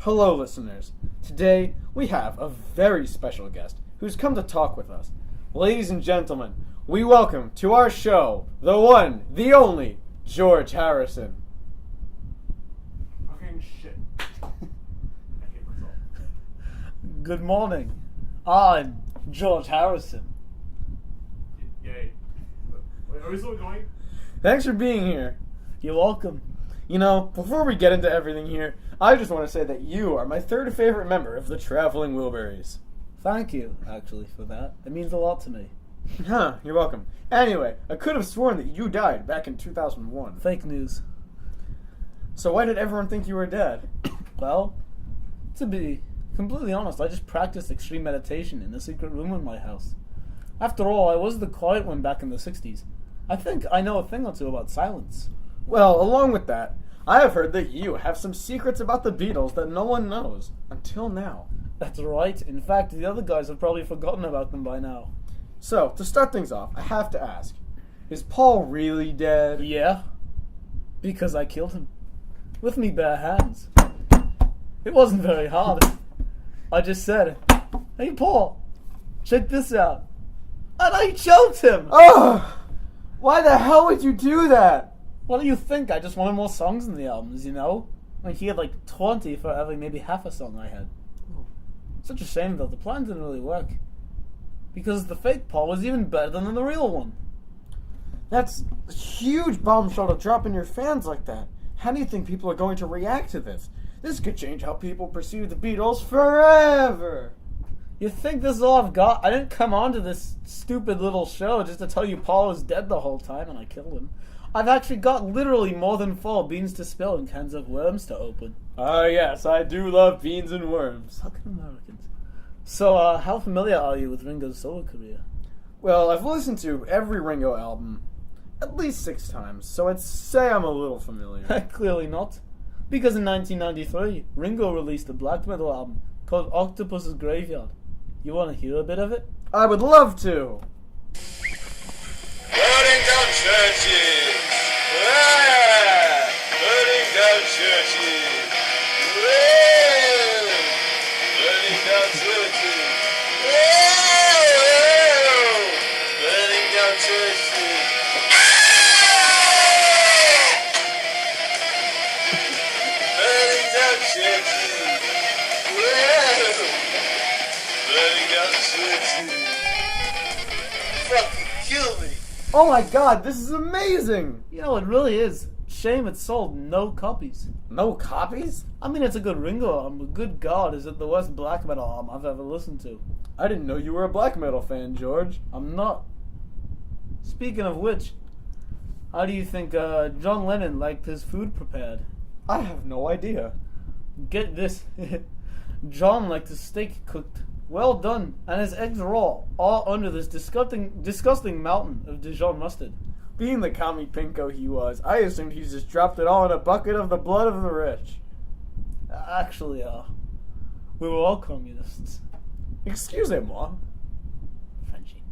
Hello, listeners. Today, we have a very special guest who's come to talk with us. Ladies and gentlemen, we welcome to our show the one, the only, George Harrison. Fucking shit. I hate myself. Good morning. I'm George Harrison. Yay. Wait, are we still going? Thanks for being here. You're welcome. You know, before we get into everything here, I just want to say that you are my third favorite member of the Traveling Wilburys. Thank you, actually, for that. It means a lot to me. Huh, you're welcome. Anyway, I could have sworn that you died back in 2001. Fake news. So why did everyone think you were dead? Well, to be completely honest, I just practiced extreme meditation in a secret room in my house. After all, I was the quiet one back in the 60s. I think I know a thing or two about silence. Well, along with that, I have heard that you have some secrets about the Beatles that no one knows, until now. That's right. In fact, the other guys have probably forgotten about them by now. So, to start things off, I have to ask, is Paul really dead? Yeah. Because I killed him. With me bare hands. It wasn't very hard. I just said, "Hey Paul, check this out." And I choked him! Ugh! Why the hell would you do that? What do you think? I just wanted more songs in the albums, you know? Like, he had like 20 for every maybe half a song I had. Such a shame though, the plan didn't really work. Because the fake Paul was even better than the real one. That's a huge bombshell to drop in your fans like that. How do you think people are going to react to this? This could change how people perceive the Beatles forever. You think this is all I've got? I didn't come onto this stupid little show just to tell you Paul was dead the whole time and I killed him. I've actually got literally more than 4 beans to spill and cans of worms to open. Oh yes, I do love beans and worms. Fucking Americans. So, how familiar are you with Ringo's solo career? Well, I've listened to every Ringo album at least 6 times, so I'd say I'm a little familiar. Clearly not. Because in 1993, Ringo released a black metal album called Octopus's Graveyard. You want to hear a bit of it? I would love to. Burning down churches! Ah! Burning down churches! Whoa! Burning down churches! Whoa! Burning down churches! Burning down churches! Whoa! Burning down churches! Fucking kill me! Oh my god, this is amazing! You know, it really is. Shame it sold no copies. No copies? I mean, it's a good Ringo album, but good God, is it the worst black metal album I've ever listened to. I didn't know you were a black metal fan, George. I'm not. Speaking of which, how do you think John Lennon liked his food prepared? I have no idea. Get this. John liked his steak cooked, well done, and his eggs raw, all under this disgusting mountain of Dijon mustard. Being the commie pinko he was, I assumed he just dropped it all in a bucket of the blood of the rich. Actually, we were all communists. Excusez-moi. Frenchie.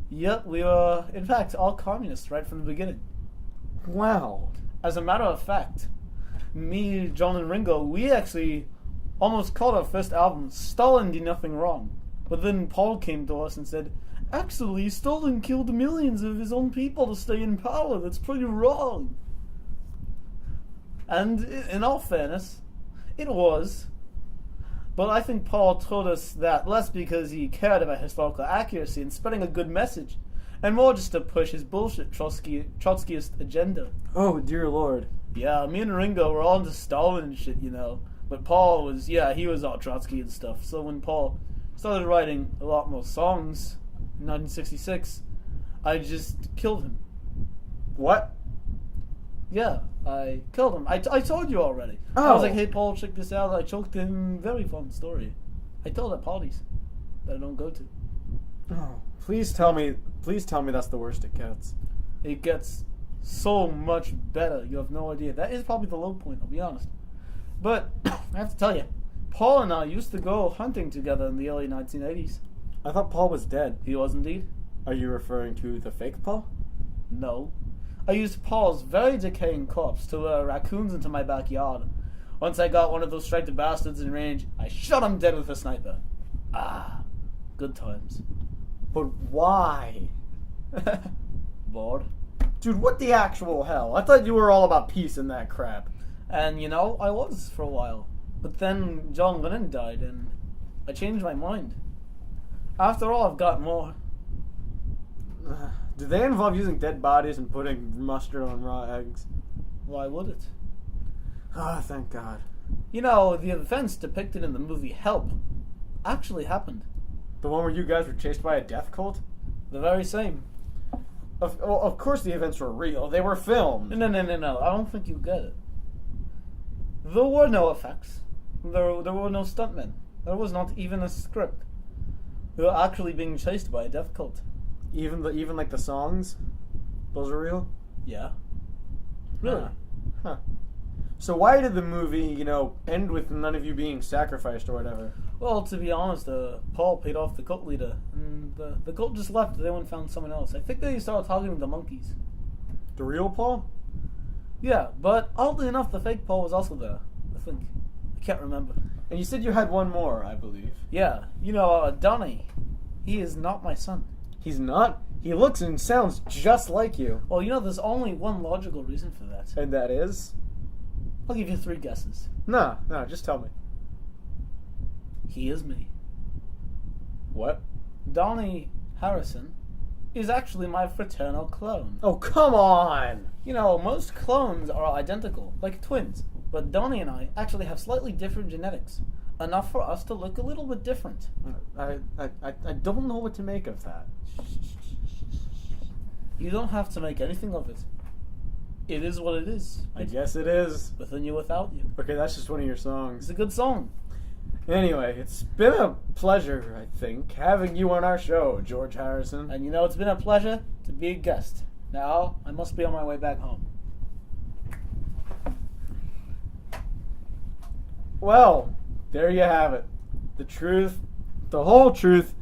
Yep, we were, in fact, all communists right from the beginning. Wow. As a matter of fact, me, John, and Ringo, we actually almost called our first album Stalin Did Nothing Wrong. But then Paul came to us and said, "Actually, Stalin killed millions of his own people to stay in power. That's pretty wrong." And in all fairness, it was. But I think Paul told us that less because he cared about historical accuracy and spreading a good message, and more just to push his bullshit Trotskyist agenda. Oh, dear Lord. Yeah, me and Ringo were all into Stalin and shit, you know. But Paul was, he was all Trotsky and stuff. So when Paul started writing a lot more songs in 1966, I just killed him. What? Yeah, I killed him. I told you already. I Oh. was like, "Hey Paul, check this out. I choked him." Very fun story. I told at parties that I don't go to. Oh, please tell me that's the worst it gets. It gets so much better. You have no idea. That is probably the low point, I'll be honest. But I have to tell you, Paul and I used to go hunting together in the early 1980s. I thought Paul was dead. He was indeed. Are you referring to the fake Paul? No. I used Paul's very decaying corpse to lure raccoons into my backyard, Once I got one of those striped bastards in range, I shot him dead with a sniper. Good times. But why? Bored. Dude, what the actual hell? I thought you were all about peace and that crap. And, I was for a while. But then John Lennon died, and I changed my mind. After all, I've got more. Do they involve using dead bodies and putting mustard on raw eggs? Why would it? Thank God. The events depicted in the movie Help actually happened. The one where you guys were chased by a death cult? The very same. Of course the events were real. They were filmed. No. I don't think you get it. There were no effects. There were no stuntmen. There was not even a script. We were actually being chased by a death cult. Even like the songs? Those are real? Yeah. Really? Huh. So why did the movie, end with none of you being sacrificed or whatever? Well, to be honest, Paul paid off the cult leader, and the cult just left. They went and found someone else. I think they started talking to the monkeys. The real Paul? Yeah, but oddly enough, the fake Paul was also there. I think. I can't remember. And you said you had one more, I believe. Yeah, Donnie. He is not my son. He's not? He looks and sounds just like you. Well, there's only one logical reason for that. And that is? I'll give you 3 guesses. No, just tell me. He is me. What? Donnie Harrison is actually my fraternal clone. Oh, come on! Most clones are identical, like twins. But Donnie and I actually have slightly different genetics. Enough for us to look a little bit different. I don't know what to make of that. You don't have to make anything of it. It is what it is. I guess it is. Within you, without you. Okay, that's just one of your songs. It's a good song. Anyway, it's been a pleasure, I think, having you on our show, George Harrison. And it's been a pleasure to be a guest. Now, I must be on my way back home. Well, there you have it. The truth, the whole truth,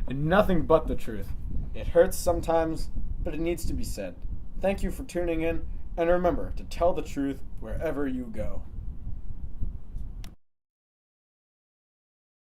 and nothing but the truth. It hurts sometimes, but it needs to be said. Thank you for tuning in, and remember to tell the truth wherever you go.